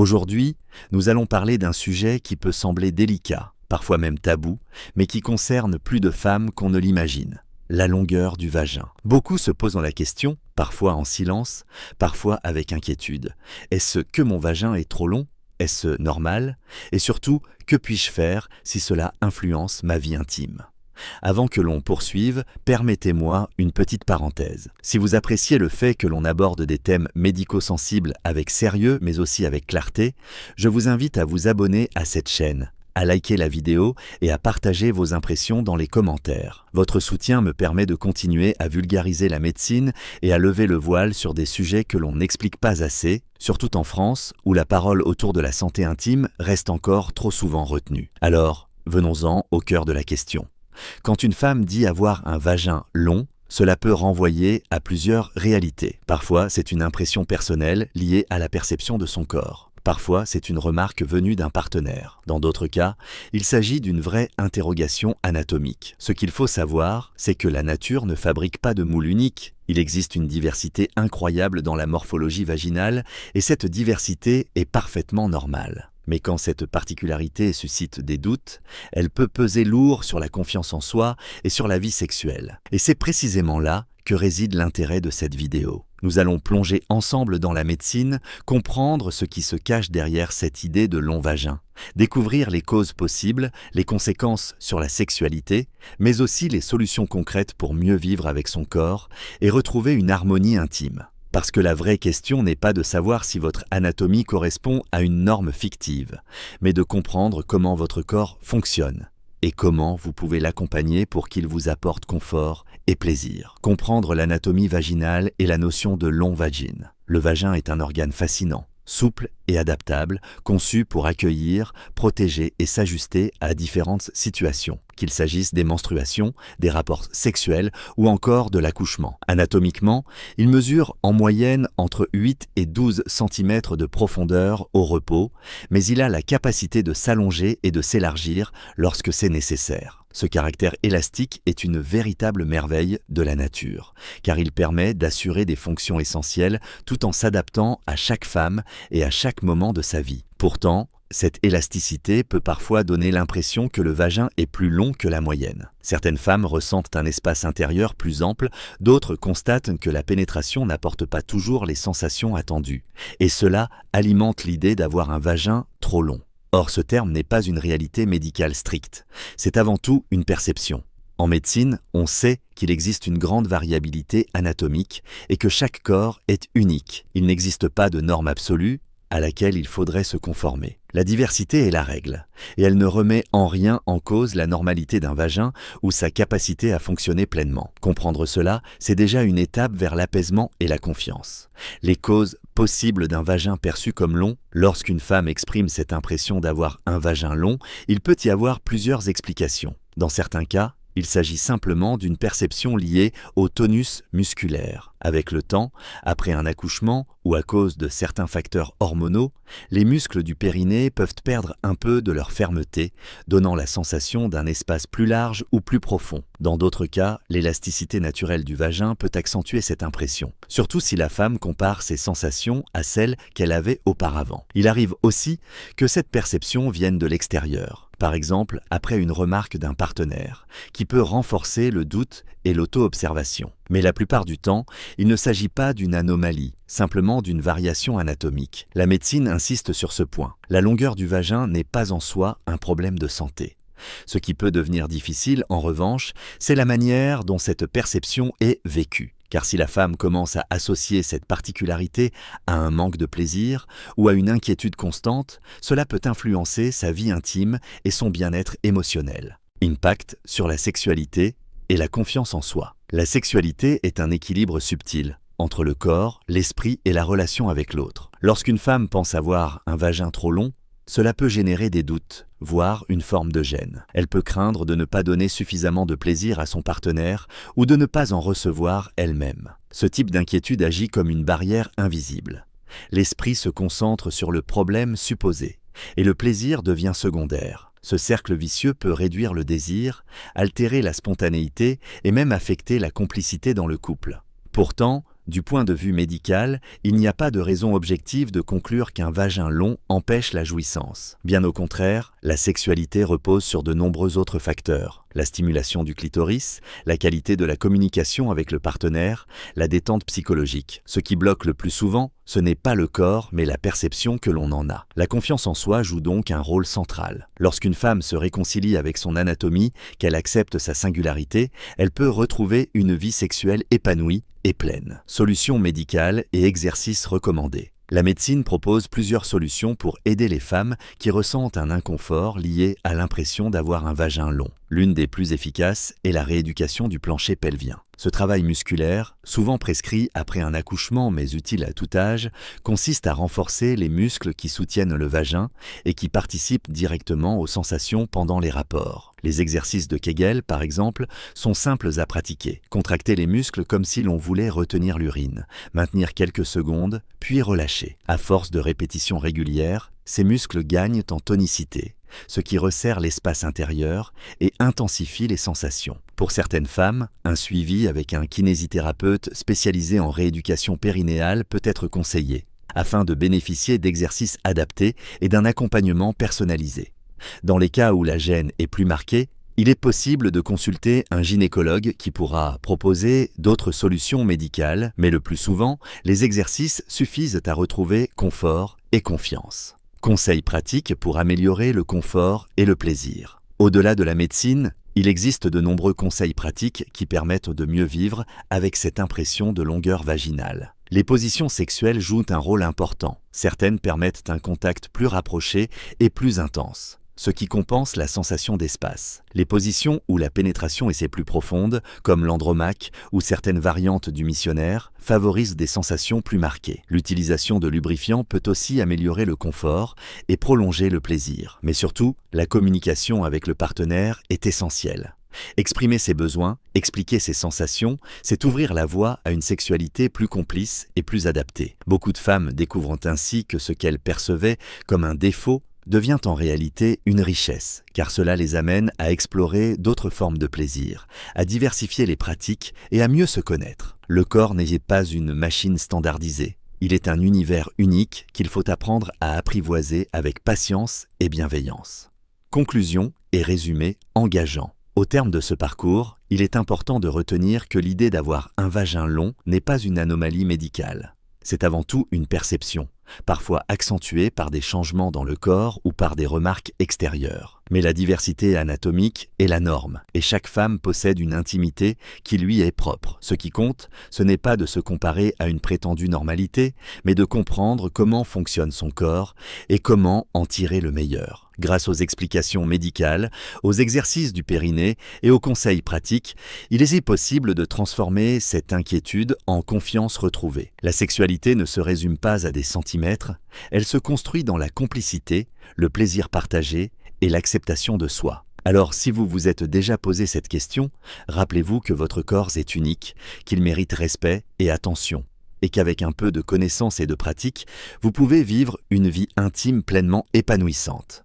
Aujourd'hui, nous allons parler d'un sujet qui peut sembler délicat, parfois même tabou, mais qui concerne plus de femmes qu'on ne l'imagine. La longueur du vagin. Beaucoup se posent la question, parfois en silence, parfois avec inquiétude. Est-ce que mon vagin est trop long? Est-ce normal? Et surtout, que puis-je faire si cela influence ma vie intime? Avant que l'on poursuive, permettez-moi une petite parenthèse. Si vous appréciez le fait que l'on aborde des thèmes médico-sensibles avec sérieux mais aussi avec clarté, je vous invite à vous abonner à cette chaîne, à liker la vidéo et à partager vos impressions dans les commentaires. Votre soutien me permet de continuer à vulgariser la médecine et à lever le voile sur des sujets que l'on n'explique pas assez, surtout en France où la parole autour de la santé intime reste encore trop souvent retenue. Alors, venons-en au cœur de la question. Quand une femme dit avoir un vagin long, cela peut renvoyer à plusieurs réalités. Parfois, c'est une impression personnelle liée à la perception de son corps. Parfois, c'est une remarque venue d'un partenaire. Dans d'autres cas, il s'agit d'une vraie interrogation anatomique. Ce qu'il faut savoir, c'est que la nature ne fabrique pas de moule unique. Il existe une diversité incroyable dans la morphologie vaginale et cette diversité est parfaitement normale. Mais quand cette particularité suscite des doutes, elle peut peser lourd sur la confiance en soi et sur la vie sexuelle. Et c'est précisément là que réside l'intérêt de cette vidéo. Nous allons plonger ensemble dans la médecine, comprendre ce qui se cache derrière cette idée de long vagin, découvrir les causes possibles, les conséquences sur la sexualité, mais aussi les solutions concrètes pour mieux vivre avec son corps et retrouver une harmonie intime. Parce que la vraie question n'est pas de savoir si votre anatomie correspond à une norme fictive, mais de comprendre comment votre corps fonctionne et comment vous pouvez l'accompagner pour qu'il vous apporte confort et plaisir. Comprendre l'anatomie vaginale et la notion de long vagin. Le vagin est un organe fascinant, souple et adaptable, conçu pour accueillir, protéger et s'ajuster à différentes situations, qu'il s'agisse des menstruations, des rapports sexuels ou encore de l'accouchement. Anatomiquement, il mesure en moyenne entre 8 et 12 cm de profondeur au repos, mais il a la capacité de s'allonger et de s'élargir lorsque c'est nécessaire. Ce caractère élastique est une véritable merveille de la nature, car il permet d'assurer des fonctions essentielles tout en s'adaptant à chaque femme et à chaque moment de sa vie. Pourtant, cette élasticité peut parfois donner l'impression que le vagin est plus long que la moyenne. Certaines femmes ressentent un espace intérieur plus ample, d'autres constatent que la pénétration n'apporte pas toujours les sensations attendues. Et cela alimente l'idée d'avoir un vagin trop long. Or, ce terme n'est pas une réalité médicale stricte, c'est avant tout une perception. En médecine, on sait qu'il existe une grande variabilité anatomique et que chaque corps est unique. Il n'existe pas de norme absolue à laquelle il faudrait se conformer. La diversité est la règle, et elle ne remet en rien en cause la normalité d'un vagin ou sa capacité à fonctionner pleinement. Comprendre cela, c'est déjà une étape vers l'apaisement et la confiance. Les causes possibles d'un vagin perçu comme long, lorsqu'une femme exprime cette impression d'avoir un vagin long, il peut y avoir plusieurs explications. Dans certains cas, il s'agit simplement d'une perception liée au tonus musculaire. Avec le temps, après un accouchement ou à cause de certains facteurs hormonaux, les muscles du périnée peuvent perdre un peu de leur fermeté, donnant la sensation d'un espace plus large ou plus profond. Dans d'autres cas, l'élasticité naturelle du vagin peut accentuer cette impression, surtout si la femme compare ses sensations à celles qu'elle avait auparavant. Il arrive aussi que cette perception vienne de l'extérieur. Par exemple, après une remarque d'un partenaire, qui peut renforcer le doute et l'auto-observation. Mais la plupart du temps, il ne s'agit pas d'une anomalie, simplement d'une variation anatomique. La médecine insiste sur ce point. La longueur du vagin n'est pas en soi un problème de santé. Ce qui peut devenir difficile, en revanche, c'est la manière dont cette perception est vécue. Car si la femme commence à associer cette particularité à un manque de plaisir ou à une inquiétude constante, cela peut influencer sa vie intime et son bien-être émotionnel. Impact sur la sexualité et la confiance en soi. La sexualité est un équilibre subtil entre le corps, l'esprit et la relation avec l'autre. Lorsqu'une femme pense avoir un vagin trop long, cela peut générer des doutes, voire une forme de gêne. Elle peut craindre de ne pas donner suffisamment de plaisir à son partenaire ou de ne pas en recevoir elle-même. Ce type d'inquiétude agit comme une barrière invisible. L'esprit se concentre sur le problème supposé et le plaisir devient secondaire. Ce cercle vicieux peut réduire le désir, altérer la spontanéité et même affecter la complicité dans le couple. Pourtant, Du point de vue médical, il n'y a pas de raison objective de conclure qu'un vagin long empêche la jouissance. Bien au contraire, la sexualité repose sur de nombreux autres facteurs. La stimulation du clitoris, la qualité de la communication avec le partenaire, la détente psychologique. Ce qui bloque le plus souvent, ce n'est pas le corps, mais la perception que l'on en a. La confiance en soi joue donc un rôle central. Lorsqu'une femme se réconcilie avec son anatomie, qu'elle accepte sa singularité, elle peut retrouver une vie sexuelle épanouie et pleine. Solutions médicales et exercices recommandés. La médecine propose plusieurs solutions pour aider les femmes qui ressentent un inconfort lié à l'impression d'avoir un vagin long. L'une des plus efficaces est la rééducation du plancher pelvien. Ce travail musculaire, souvent prescrit après un accouchement mais utile à tout âge, consiste à renforcer les muscles qui soutiennent le vagin et qui participent directement aux sensations pendant les rapports. Les exercices de Kegel, par exemple, sont simples à pratiquer. Contracter les muscles comme si l'on voulait retenir l'urine, maintenir quelques secondes, puis relâcher. À force de répétitions régulières, ces muscles gagnent en tonicité, ce qui resserre l'espace intérieur et intensifie les sensations. Pour certaines femmes, un suivi avec un kinésithérapeute spécialisé en rééducation périnéale peut être conseillé, afin de bénéficier d'exercices adaptés et d'un accompagnement personnalisé. Dans les cas où la gêne est plus marquée, il est possible de consulter un gynécologue qui pourra proposer d'autres solutions médicales, mais le plus souvent, les exercices suffisent à retrouver confort et confiance. Conseils pratiques pour améliorer le confort et le plaisir. Au-delà de la médecine, il existe de nombreux conseils pratiques qui permettent de mieux vivre avec cette impression de longueur vaginale. Les positions sexuelles jouent un rôle important. Certaines permettent un contact plus rapproché et plus intense, ce qui compense la sensation d'espace. Les positions où la pénétration est plus profonde, comme l'andromaque ou certaines variantes du missionnaire, favorisent des sensations plus marquées. L'utilisation de lubrifiants peut aussi améliorer le confort et prolonger le plaisir. Mais surtout, la communication avec le partenaire est essentielle. Exprimer ses besoins, expliquer ses sensations, c'est ouvrir la voie à une sexualité plus complice et plus adaptée. Beaucoup de femmes découvrent ainsi que ce qu'elles percevaient comme un défaut devient en réalité une richesse, car cela les amène à explorer d'autres formes de plaisir, à diversifier les pratiques et à mieux se connaître. Le corps n'est pas une machine standardisée. Il est un univers unique qu'il faut apprendre à apprivoiser avec patience et bienveillance. Conclusion et résumé engageant. Au terme de ce parcours, il est important de retenir que l'idée d'avoir un vagin long n'est pas une anomalie médicale. C'est avant tout une perception, parfois accentuée par des changements dans le corps ou par des remarques extérieures. Mais la diversité anatomique est la norme, et chaque femme possède une intimité qui lui est propre. Ce qui compte, ce n'est pas de se comparer à une prétendue normalité, mais de comprendre comment fonctionne son corps et comment en tirer le meilleur. Grâce aux explications médicales, aux exercices du périnée et aux conseils pratiques, il est possible de transformer cette inquiétude en confiance retrouvée. La sexualité ne se résume pas à des centimètres, elle se construit dans la complicité, le plaisir partagé et l'acceptation de soi. Alors si vous vous êtes déjà posé cette question, rappelez-vous que votre corps est unique, qu'il mérite respect et attention, et qu'avec un peu de connaissance et de pratique, vous pouvez vivre une vie intime pleinement épanouissante.